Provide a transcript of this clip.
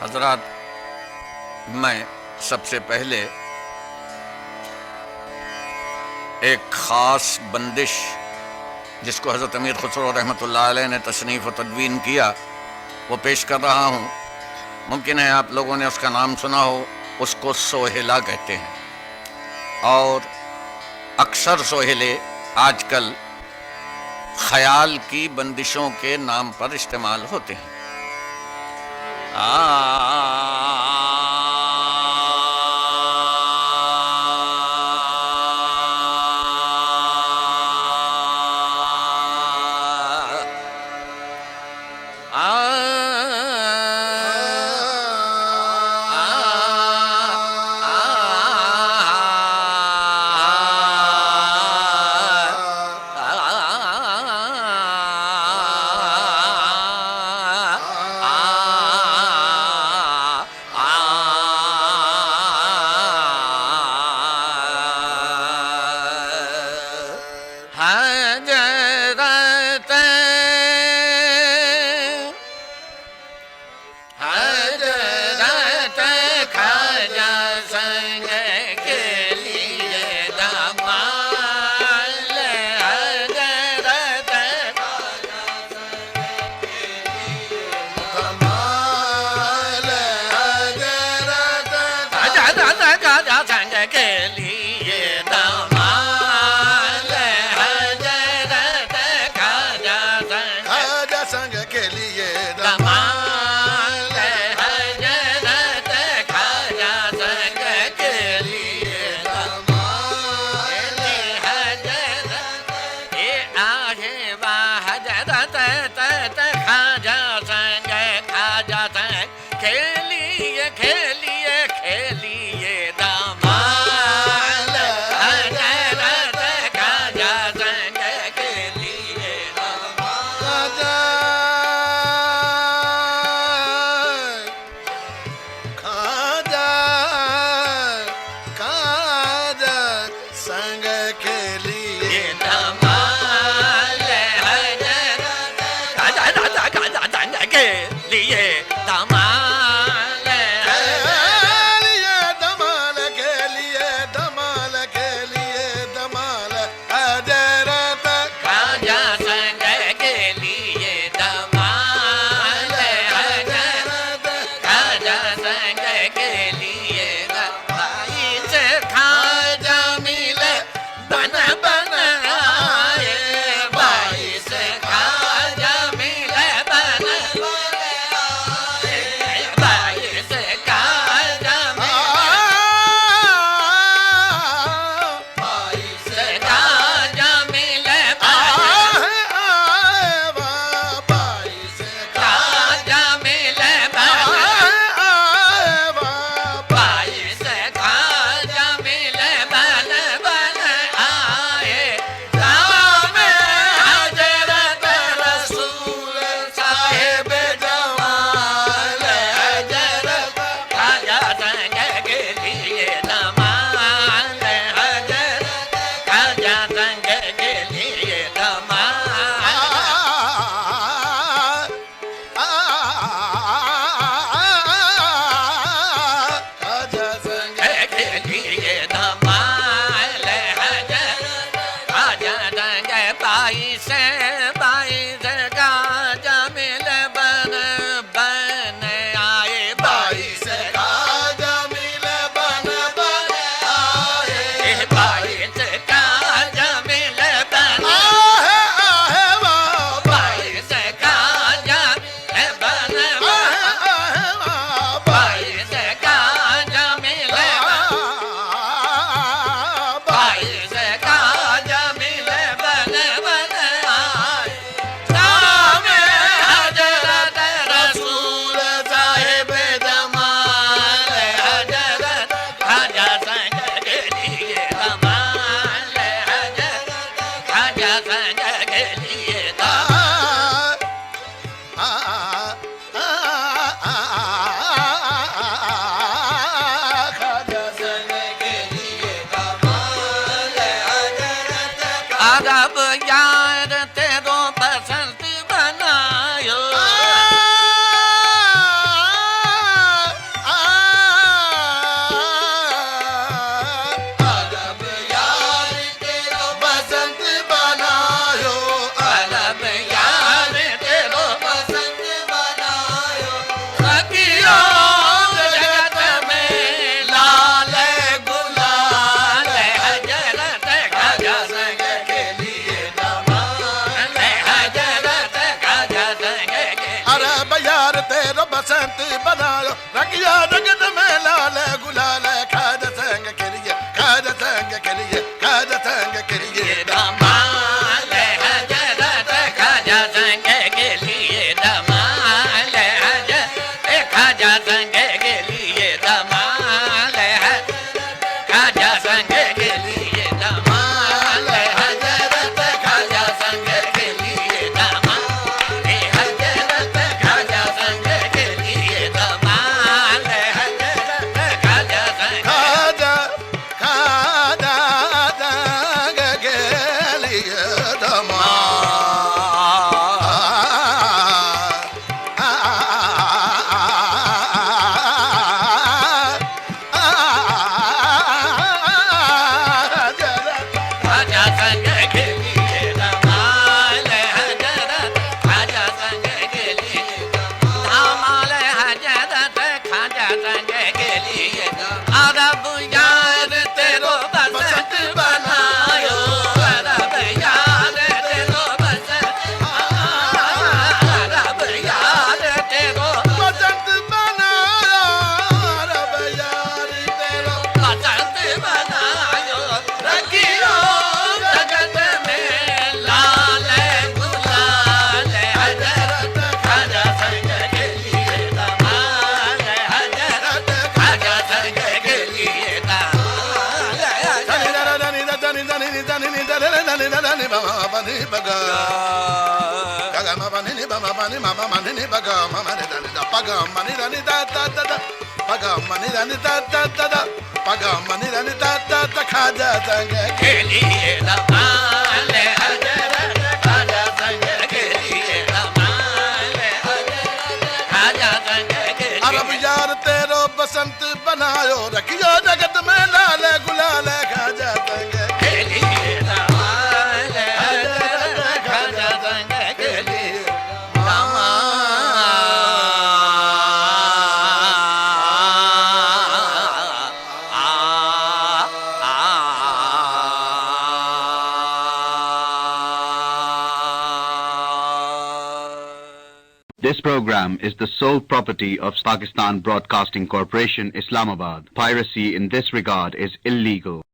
हजरात, मैं सबसे पहले एक ख़ास बंदिश जिसको हज़रत अमीर खुसरो रहमतुल्लाह अलैह ने तसनीफ़ व तदवीन किया वो पेश कर रहा हूँ। मुमकिन है आप लोगों ने उसका नाम सुना हो। उसको सोहेला कहते हैं और अक्सर सोहेले आजकल ख़याल की बंदिशों के नाम पर इस्तेमाल होते हैं। गेलिए दमाल हजरत खाजा संग गेलिए दमाल खाजा संग गेलिए दमाल हजरत खाजा संग गेलिए दमाल हजरत खाजा संग गेलिए दमाल हजरत खाजा संग खाजा खाजा संग गेलिए खाजा संग गेलिए दमाल हजरत खाजा संग गेलिए दमाल हजरत खाजा संग गेलिए अरब यार तेरो बसंत बनायो अरब यार तेरो बसंत अरब यार तेरो बसंत बनाया रब यारी तेरो बसंत बनायो रखियो जगत में लाल गुलाल हजरत खाजा संग गेलिए दमाल हजरत खाजा संग गेलिए दमाल धनी धनी धनी धनी धनी धनी धनी बाबा बनी बगा गगा मामा नी बाबा बनी मामा मनी नी बगा मामा नी धनी दा पगा मनी धनी दा दा दा दा पगा मनी धनी दा दा दा दा पगा मनी धनी दा दा दा खाजा संग गेलिए दमाल हजरत खाजा संग गेलिए दमाल हजरत खाजा संग अरब गेलिए यार तेरो बसंत बनायो रखियो जगत में लाल गुलाल खाजा संग गेलिए दमाल हजरत खाजा संग गेलिए This program is the sole property of Pakistan Broadcasting Corporation, Islamabad. Piracy in this regard is illegal.